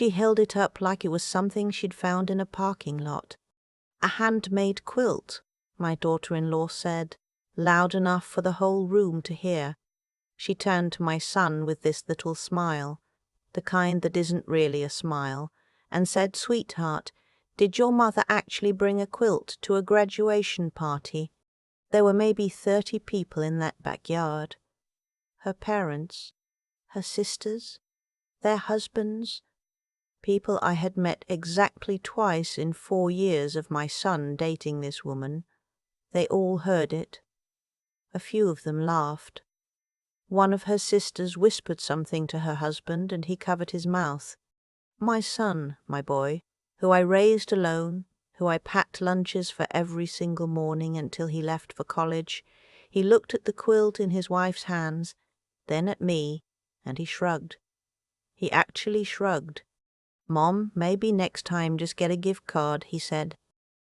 She held it up like it was something she'd found in a parking lot. "A handmade quilt," my daughter-in-law said, loud enough for the whole room to hear. She turned to my son with this little smile, the kind that isn't really a smile, and said, "Sweetheart, did your mother actually bring a quilt to a graduation party?" There were maybe 30 people in that backyard. Her parents, her sisters, their husbands, people I had met exactly twice in 4 years of my son dating this woman. They all heard it. A few of them laughed. One of her sisters whispered something to her husband, and he covered his mouth. My son, my boy, who I raised alone, who I packed lunches for every single morning until he left for college, he looked at the quilt in his wife's hands, then at me, and he shrugged. He actually shrugged. "Mom, maybe next time just get a gift card," he said.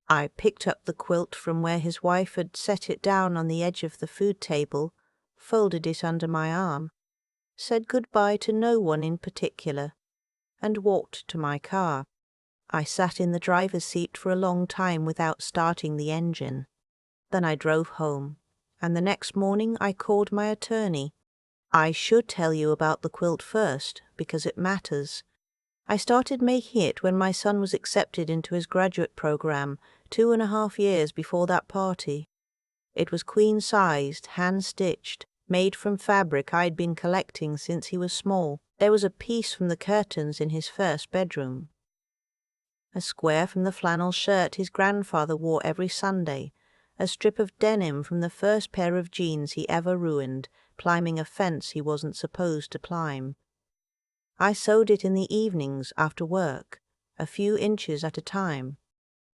I picked up the quilt from where his wife had set it down on the edge of the food table, folded it under my arm, said goodbye to no one in particular, and walked to my car. I sat in the driver's seat for a long time without starting the engine. Then I drove home, and the next morning I called my attorney. I should tell you about the quilt first, because it matters. I started making it when my son was accepted into his graduate program 2.5 years before that party. It was queen-sized, hand-stitched, made from fabric I'd been collecting since he was small. There was a piece from the curtains in his first bedroom, a square from the flannel shirt his grandfather wore every Sunday, a strip of denim from the first pair of jeans he ever ruined, climbing a fence he wasn't supposed to climb. I sewed it in the evenings after work, a few inches at a time.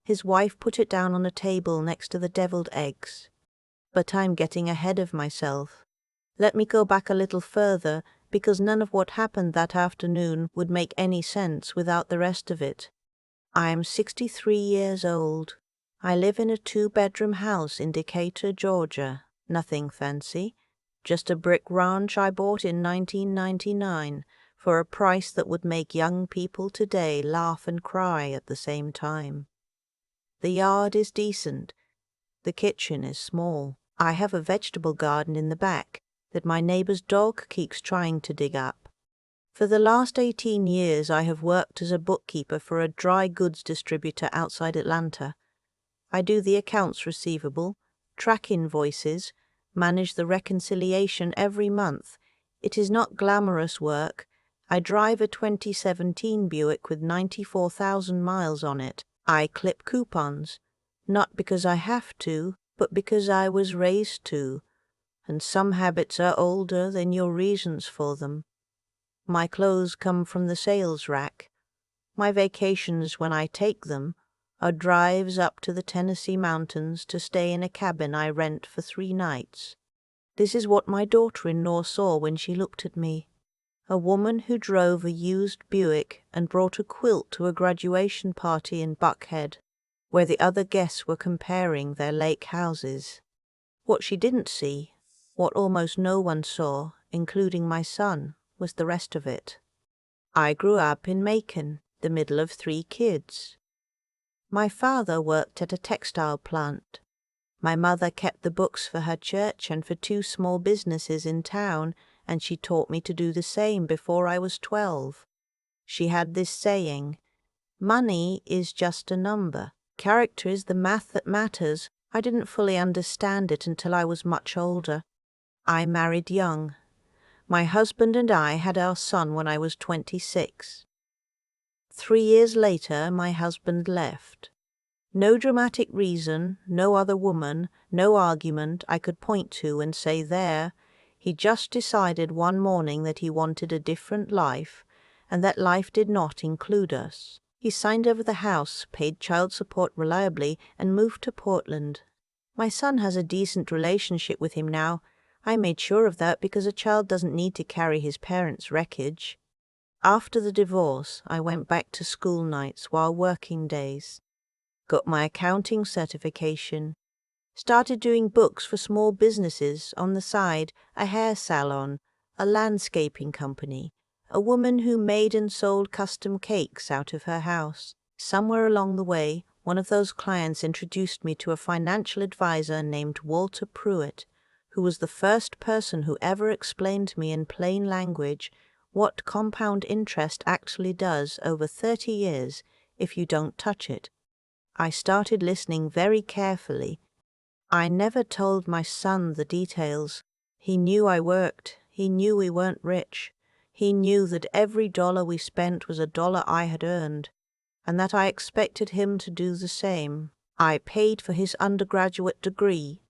His wife put it down on a table next to the deviled eggs. But I'm getting ahead of myself. Let me go back a little further, because none of what happened that afternoon would make any sense without the rest of it. I am 63 years old. I live in a 2-bedroom house in Decatur, Georgia. Nothing fancy. Just a brick ranch I bought in 1999 for a price that would make young people today laugh and cry at the same time. The yard is decent. The kitchen is small. I have a vegetable garden in the back that my neighbor's dog keeps trying to dig up. For the last 18 years I have worked as a bookkeeper for a dry goods distributor outside Atlanta. I do the accounts receivable, track invoices, manage the reconciliation every month. It is not glamorous work. I drive a 2017 Buick with 94,000 miles on it. I clip coupons, not because I have to, but because I was raised to, and some habits are older than your reasons for them. My clothes come from the sales rack. My vacations, when I take them, are drives up to the Tennessee mountains to stay in a cabin I rent for 3 nights. This is what my daughter-in-law saw when she looked at me. A woman who drove a used Buick and brought a quilt to a graduation party in Buckhead, where the other guests were comparing their lake houses. What she didn't see, what almost no one saw, including my son, was the rest of it. I grew up in Macon, the middle of 3 kids. My father worked at a textile plant. My mother kept the books for her church and for 2 small businesses in town, and she taught me to do the same before I was 12. She had this saying, "Money is just a number. Character is the math that matters." I didn't fully understand it until I was much older. I married young. My husband and I had our son when I was 26. 3 years later, my husband left. No dramatic reason, no other woman, no argument I could point to and say there. He just decided one morning that he wanted a different life, and that life did not include us. He signed over the house, paid child support reliably, and moved to Portland. My son has a decent relationship with him now. I made sure of that because a child doesn't need to carry his parents' wreckage. After the divorce, I went back to school nights while working days. Got my accounting certification. Started doing books for small businesses on the side, a hair salon, a landscaping company, a woman who made and sold custom cakes out of her house. Somewhere along the way, one of those clients introduced me to a financial advisor named Walter Pruitt, who was the first person who ever explained to me in plain language what compound interest actually does over 30 years if you don't touch it. I started listening very carefully. I never told my son the details. He knew I worked. He knew we weren't rich. He knew that every dollar we spent was a dollar I had earned, and that I expected him to do the same. I paid for his undergraduate degree,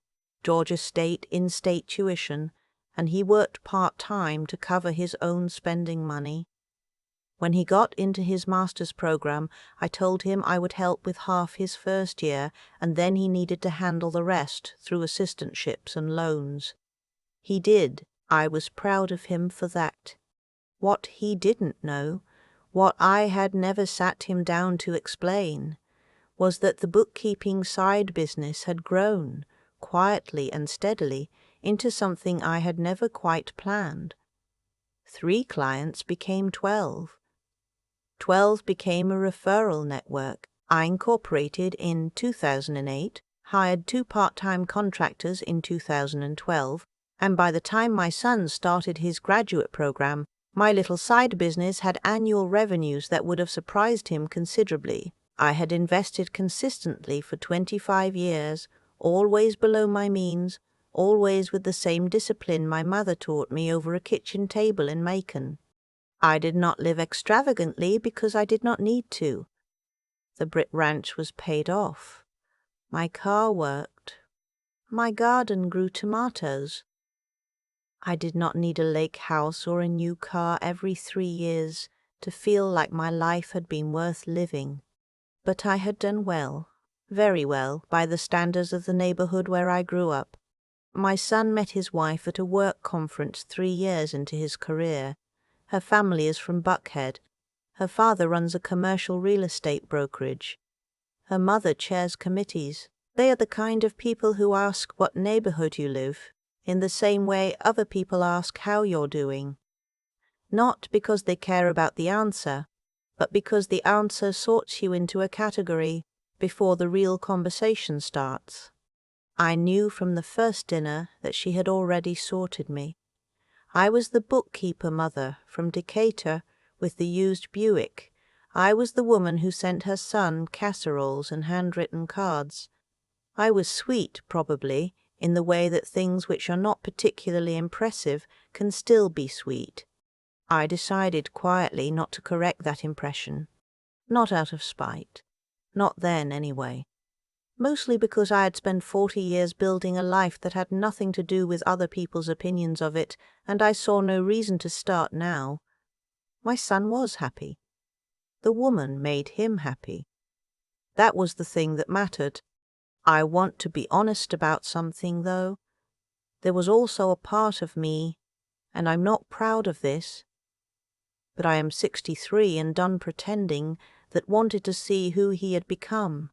Georgia State in-state tuition, and he worked part-time to cover his own spending money. When he got into his master's program, I told him I would help with half his first year, and then he needed to handle the rest through assistantships and loans. He did. I was proud of him for that. What he didn't know, what I had never sat him down to explain, was that the bookkeeping side business had grown, quietly and steadily, into something I had never quite planned. 3 clients became 12. 12 became a referral network. I incorporated in 2008, hired 2 part-time contractors in 2012, and by the time my son started his graduate program, my little side business had annual revenues that would have surprised him considerably. I had invested consistently for 25 years, always below my means, always with the same discipline my mother taught me over a kitchen table in Macon. I did not live extravagantly because I did not need to. The Brit Ranch was paid off. My car worked. My garden grew tomatoes. I did not need a lake house or a new car every 3 years to feel like my life had been worth living. But I had done well, very well, by the standards of the neighborhood where I grew up. My son met his wife at a work conference 3 years into his career. Her family is from Buckhead. Her father runs a commercial real estate brokerage. Her mother chairs committees. They are the kind of people who ask what neighborhood you live, in the same way other people ask how you're doing. Not because they care about the answer, but because the answer sorts you into a category before the real conversation starts. I knew from the first dinner that she had already sorted me. I was the bookkeeper mother from Decatur with the used Buick. I was the woman who sent her son casseroles and handwritten cards. I was sweet, probably, in the way that things which are not particularly impressive can still be sweet. I decided quietly not to correct that impression. Not out of spite. Not then, anyway. Mostly because I had spent 40 years building a life that had nothing to do with other people's opinions of it, and I saw no reason to start now. My son was happy. The woman made him happy. That was the thing that mattered. I want to be honest about something, though. There was also a part of me, and I'm not proud of this, but I am 63 and done pretending, that wanted to see who he had become.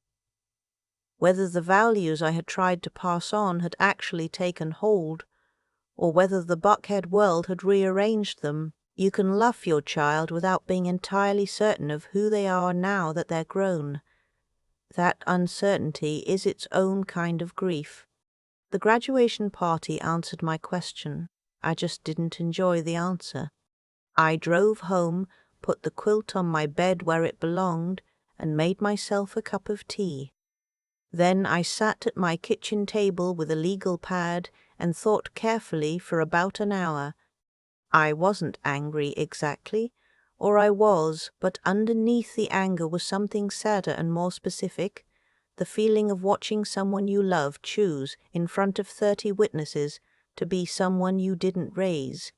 Whether the values I had tried to pass on had actually taken hold, or whether the Buckhead world had rearranged them. You can love your child without being entirely certain of who they are now that they're grown. That uncertainty is its own kind of grief. The graduation party answered my question. I just didn't enjoy the answer. I drove home, put the quilt on my bed where it belonged, and made myself a cup of tea. Then I sat at my kitchen table with a legal pad and thought carefully for about an hour. I wasn't angry exactly, or I was, but underneath the anger was something sadder and more specific, the feeling of watching someone you love choose, in front of 30 witnesses, to be someone you didn't raise.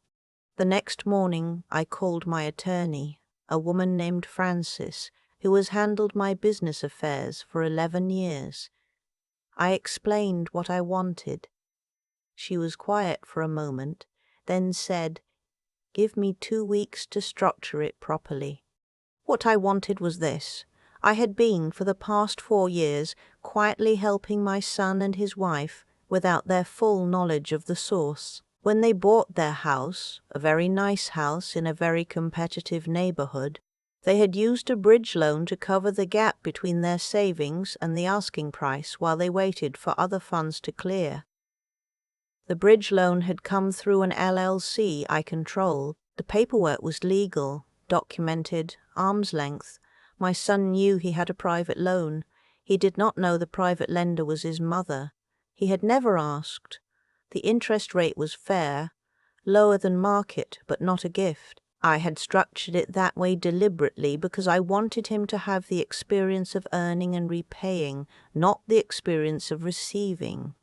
The next morning I called my attorney, a woman named Frances, who has handled my business affairs for 11 years. I explained what I wanted. She was quiet for a moment, then said, "Give me 2 weeks to structure it properly." What I wanted was this. I had been, for the past 4 years, quietly helping my son and his wife without their full knowledge of the source. When they bought their house, a very nice house in a very competitive neighborhood, they had used a bridge loan to cover the gap between their savings and the asking price while they waited for other funds to clear. The bridge loan had come through an LLC I controlled. The paperwork was legal, documented, arm's length. My son knew he had a private loan. He did not know the private lender was his mother. He had never asked. The interest rate was fair, lower than market, but not a gift. I had structured it that way deliberately because I wanted him to have the experience of earning and repaying, not the experience of receiving.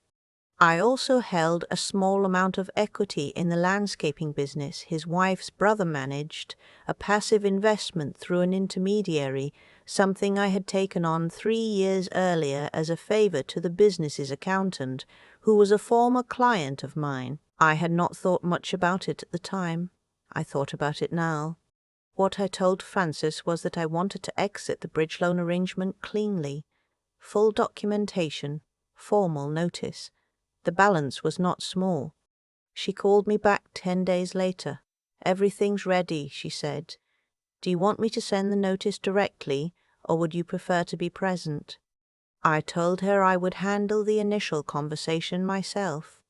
I also held a small amount of equity in the landscaping business his wife's brother managed, a passive investment through an intermediary, something I had taken on 3 years earlier as a favor to the business's accountant, who was a former client of mine. I had not thought much about it at the time. I thought about it now. What I told Frances was that I wanted to exit the bridge loan arrangement cleanly. Full documentation, formal notice. The balance was not small. She called me back 10 days later. "Everything's ready," she said. "Do you want me to send the notice directly, or would you prefer to be present?" I told her I would handle the initial conversation myself.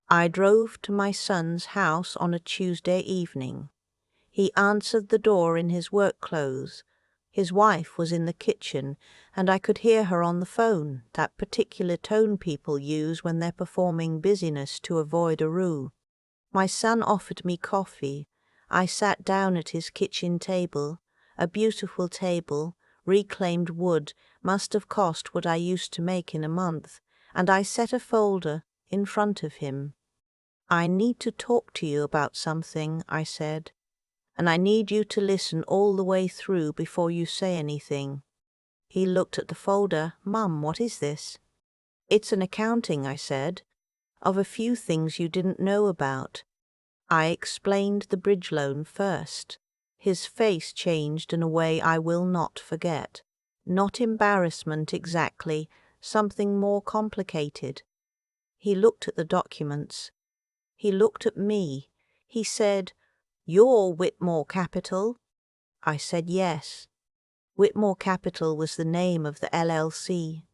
I drove to my son's house on a Tuesday evening. He answered the door in his work clothes. His wife was in the kitchen, and I could hear her on the phone, that particular tone people use when they're performing busyness to avoid a row. My son offered me coffee. I sat down at his kitchen table, a beautiful table, reclaimed wood, must have cost what I used to make in a month, and I set a folder in front of him. "I need to talk to you about something," I said. "And I need you to listen all the way through before you say anything." He looked at the folder. "Mum, what is this?" "It's an accounting," I said, "of a few things you didn't know about." I explained the bridge loan first. His face changed in a way I will not forget. Not embarrassment exactly, something more complicated. He looked at the documents. He looked at me. He said, "You're Whitmore Capital?" I said yes. Whitmore Capital was the name of the LLC.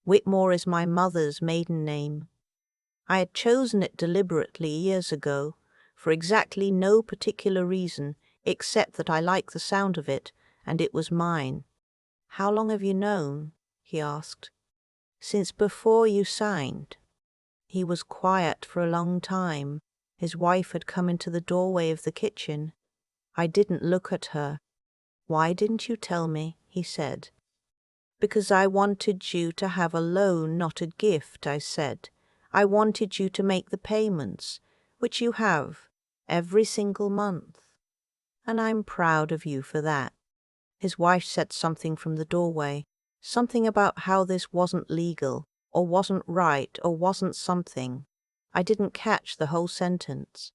Whitmore is my mother's maiden name. I had chosen it deliberately years ago, for exactly no particular reason, except that I like the sound of it, and it was mine. "How long have you known?" he asked. "Since before you signed." He was quiet for a long time. His wife had come into the doorway of the kitchen. I didn't look at her. "Why didn't you tell me?" he said. "Because I wanted you to have a loan, not a gift," I said. "I wanted you to make the payments, which you have, every single month. And I'm proud of you for that." His wife said something from the doorway, something about how this wasn't legal, or wasn't right, or wasn't something. I didn't catch the whole sentence.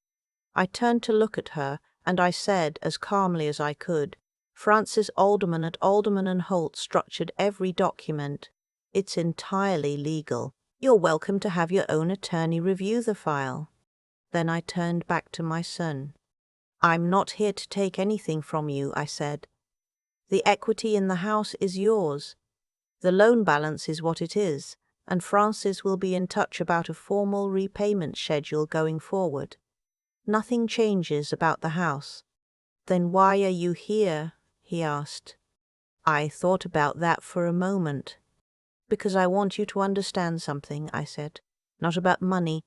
I turned to look at her, and I said, as calmly as I could, "Francis Alderman at Alderman and Holt structured every document. It's entirely legal. You're welcome to have your own attorney review the file." Then I turned back to my son. "I'm not here to take anything from you," I said. "The equity in the house is yours. The loan balance is what it is, and Francis will be in touch about a formal repayment schedule going forward. Nothing changes about the house." "Then why are you here?" he asked. I thought about that for a moment. "Because I want you to understand something," I said. "Not about money,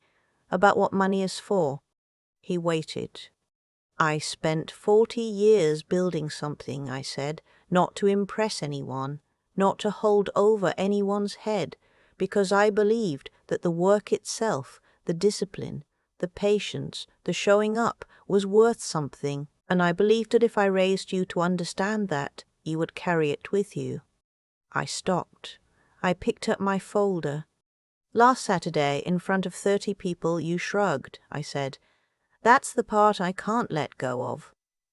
about what money is for." He waited. "I spent 40 years building something," I said, "not to impress anyone, not to hold over anyone's head, because I believed that the work itself, the discipline, the patience, the showing up, was worth something, and I believed that if I raised you to understand that, you would carry it with you." I stopped. I picked up my folder. "Last Saturday, in front of 30 people, you shrugged," I said. "That's the part I can't let go of.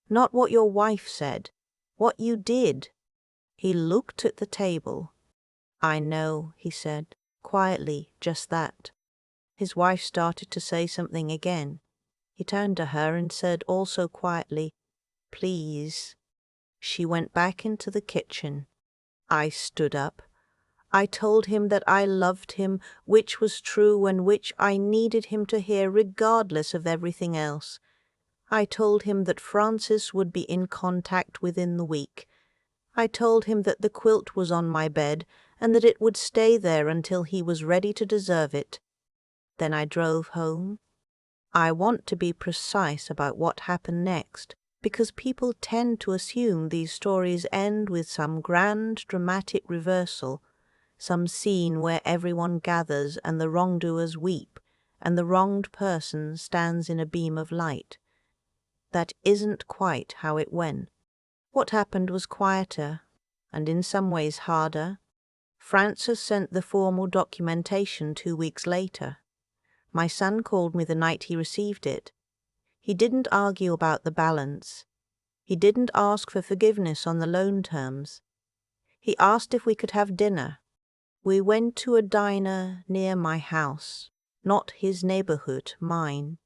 Not what your wife said. What you did." He looked at the table. "I know," he said, quietly, just that. His wife started to say something again. He turned to her and said also quietly, "Please." She went back into the kitchen. I stood up. I told him that I loved him, which was true and which I needed him to hear regardless of everything else. I told him that Francis would be in contact within the week. I told him that the quilt was on my bed and that it would stay there until he was ready to deserve it. Then I drove home. I want to be precise about what happened next, because people tend to assume these stories end with some grand dramatic reversal, some scene where everyone gathers and the wrongdoers weep and the wronged person stands in a beam of light. That isn't quite how it went. What happened was quieter, and in some ways harder. Francis sent the formal documentation 2 weeks later. My son called me the night he received it. He didn't argue about the balance. He didn't ask for forgiveness on the loan terms. He asked if we could have dinner. We went to a diner near my house, not his neighborhood, mine.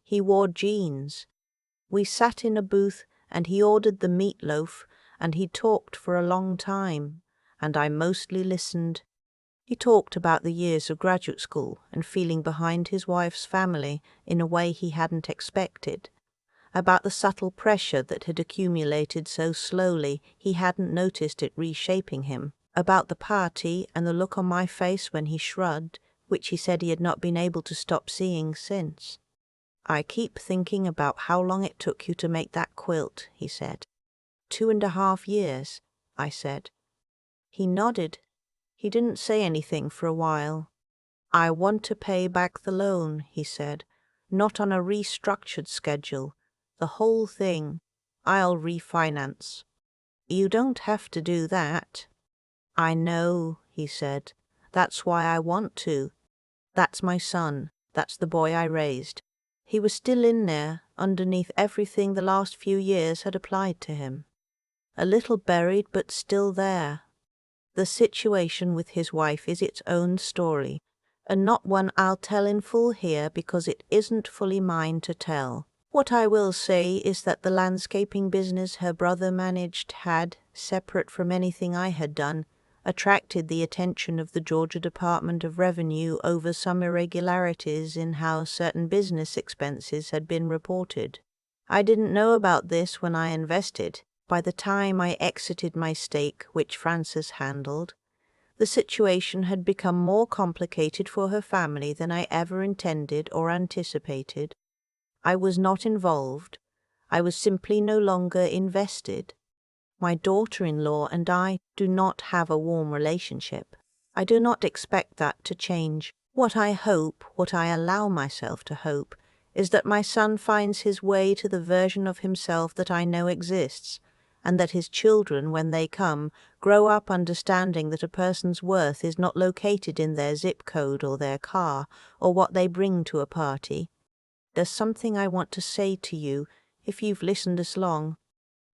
He wore jeans. We sat in a booth and he ordered the meatloaf, and he talked for a long time, and I mostly listened. He talked about the years of graduate school and feeling behind his wife's family in a way he hadn't expected, about the subtle pressure that had accumulated so slowly he hadn't noticed it reshaping him, about the party and the look on my face when he shrugged, which he said he had not been able to stop seeing since. "I keep thinking about how long it took you to make that quilt," he said. 2.5 years, I said. He nodded. He didn't say anything for a while. "I want to pay back the loan," he said, "not on a restructured schedule. The whole thing. I'll refinance." "You don't have to do that." "I know," he said. "That's why I want to. That's my son. That's the boy I raised." He was still in there, underneath everything the last few years had applied to him. A little buried, but still there. The situation with his wife is its own story, and not one I'll tell in full here because it isn't fully mine to tell. What I will say is that the landscaping business her brother managed had, separate from anything I had done, attracted the attention of the Georgia Department of Revenue over some irregularities in how certain business expenses had been reported. I didn't know about this when I invested. By the time I exited my stake, which Frances handled, the situation had become more complicated for her family than I ever intended or anticipated. I was not involved. I was simply no longer invested. My daughter-in-law and I do not have a warm relationship. I do not expect that to change. What I hope, what I allow myself to hope, is that my son finds his way to the version of himself that I know exists, and that his children, when they come, grow up understanding that a person's worth is not located in their zip code or their car, or what they bring to a party. There's something I want to say to you, if you've listened this long.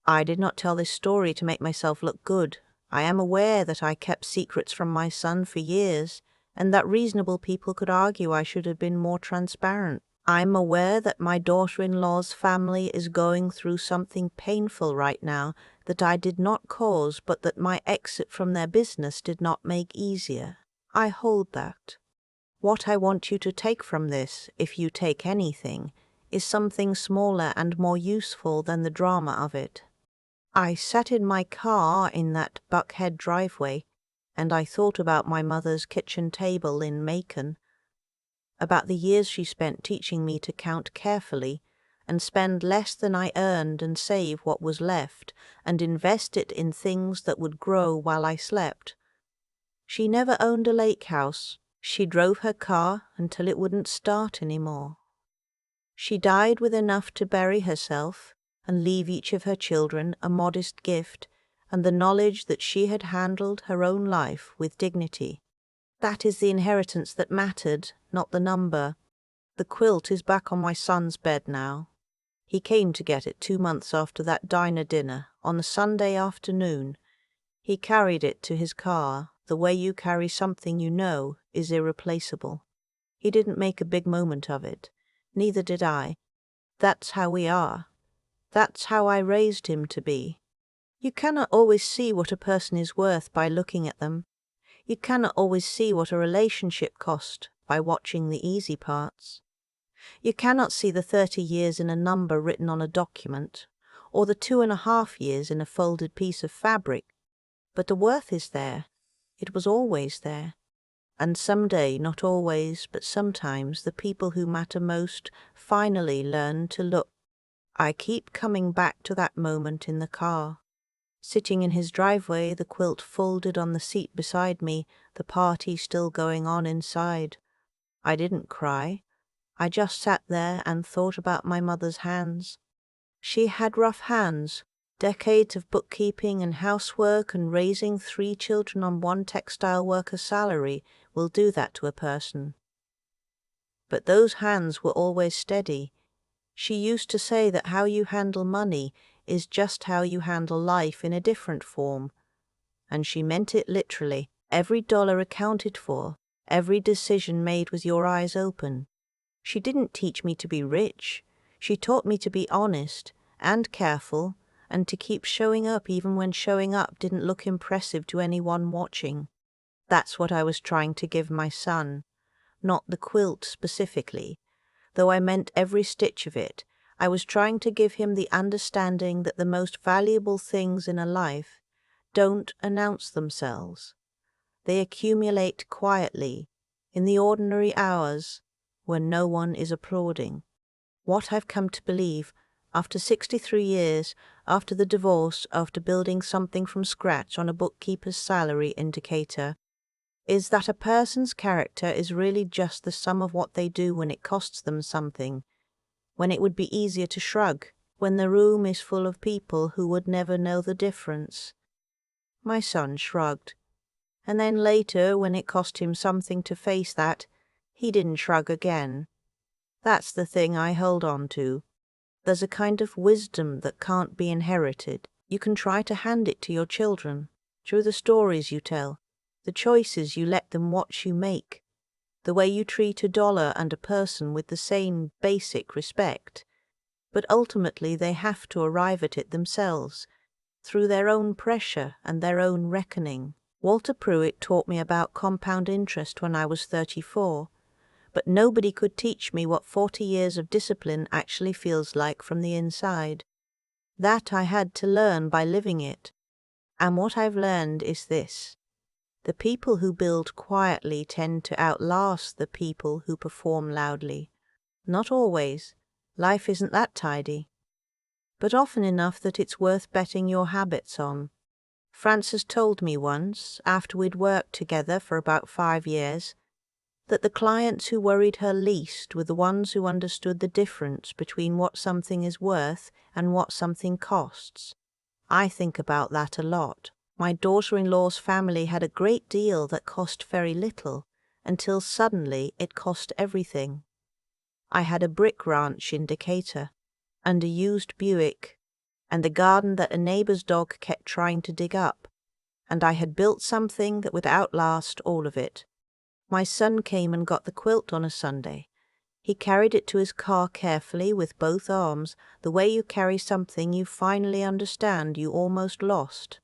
I did not tell this story to make myself look good. I am aware that I kept secrets from my son for years, and that reasonable people could argue I should have been more transparent. I'm aware that my daughter-in-law's family is going through something painful right now that I did not cause, but that my exit from their business did not make easier. I hold that. What I want you to take from this, if you take anything, is something smaller and more useful than the drama of it. I sat in my car in that Buckhead driveway, and I thought about my mother's kitchen table in Macon, about the years she spent teaching me to count carefully and spend less than I earned and save what was left and invest it in things that would grow while I slept. She never owned a lake house. She drove her car until it wouldn't start anymore. She died with enough to bury herself and leave each of her children a modest gift and the knowledge that she had handled her own life with dignity. That is the inheritance that mattered, not the number. The quilt is back on my son's bed now. He came to get it 2 months after that diner dinner, on a Sunday afternoon. He carried it to his car. The way you carry something you know is irreplaceable. He didn't make a big moment of it. Neither did I. That's how we are. That's how I raised him to be. You cannot always see what a person is worth by looking at them. You cannot always see what a relationship cost by watching the easy parts. You cannot see the 30 years in a number written on a document, or the 2.5 years in a folded piece of fabric. But the worth is there. It was always there. And someday, not always, but sometimes, the people who matter most finally learn to look. I keep coming back to that moment in the car. Sitting in his driveway, the quilt folded on the seat beside me, the party still going on inside. I didn't cry. I just sat there and thought about my mother's hands. She had rough hands. Decades of bookkeeping and housework and raising 3 children on one textile worker's salary will do that to a person. But those hands were always steady. She used to say that how you handle money is just how you handle life in a different form. And she meant it literally. Every dollar accounted for, every decision made with your eyes open. She didn't teach me to be rich. She taught me to be honest and careful, and to keep showing up even when showing up didn't look impressive to anyone watching. That's what I was trying to give my son. Not the quilt specifically. Though I meant every stitch of it, I was trying to give him the understanding that the most valuable things in a life don't announce themselves. They accumulate quietly, in the ordinary hours, when no one is applauding. What I've come to believe, after 63 years, after the divorce, after building something from scratch on a bookkeeper's salary in Decatur, is that a person's character is really just the sum of what they do when it costs them something, when it would be easier to shrug, when the room is full of people who would never know the difference. My son shrugged. And then later, when it cost him something to face that, he didn't shrug again. That's the thing I hold on to. There's a kind of wisdom that can't be inherited. You can try to hand it to your children, through the stories you tell, the choices you let them watch you make, the way you treat a dollar and a person with the same basic respect. But ultimately they have to arrive at it themselves, through their own pressure and their own reckoning. Walter Pruitt taught me about compound interest when I was 34, but nobody could teach me what 40 years of discipline actually feels like from the inside. That I had to learn by living it. And what I've learned is this. The people who build quietly tend to outlast the people who perform loudly. Not always. Life isn't that tidy. But often enough that it's worth betting your habits on. Frances told me once, after we'd worked together for about 5 years, that the clients who worried her least were the ones who understood the difference between what something is worth and what something costs. I think about that a lot. My daughter-in-law's family had a great deal that cost very little, until suddenly it cost everything. I had a brick ranch in Decatur, and a used Buick, and a garden that a neighbor's dog kept trying to dig up, and I had built something that would outlast all of it. My son came and got the quilt on a Sunday. He carried it to his car carefully with both arms, the way you carry something you finally understand you almost lost.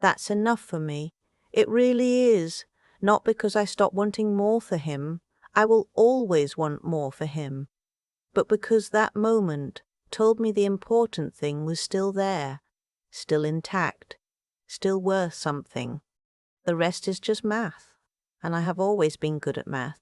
That's enough for me. It really is. Not because I stop wanting more for him. I will always want more for him. But because that moment told me the important thing was still there, still intact, still worth something. The rest is just math, and I have always been good at math.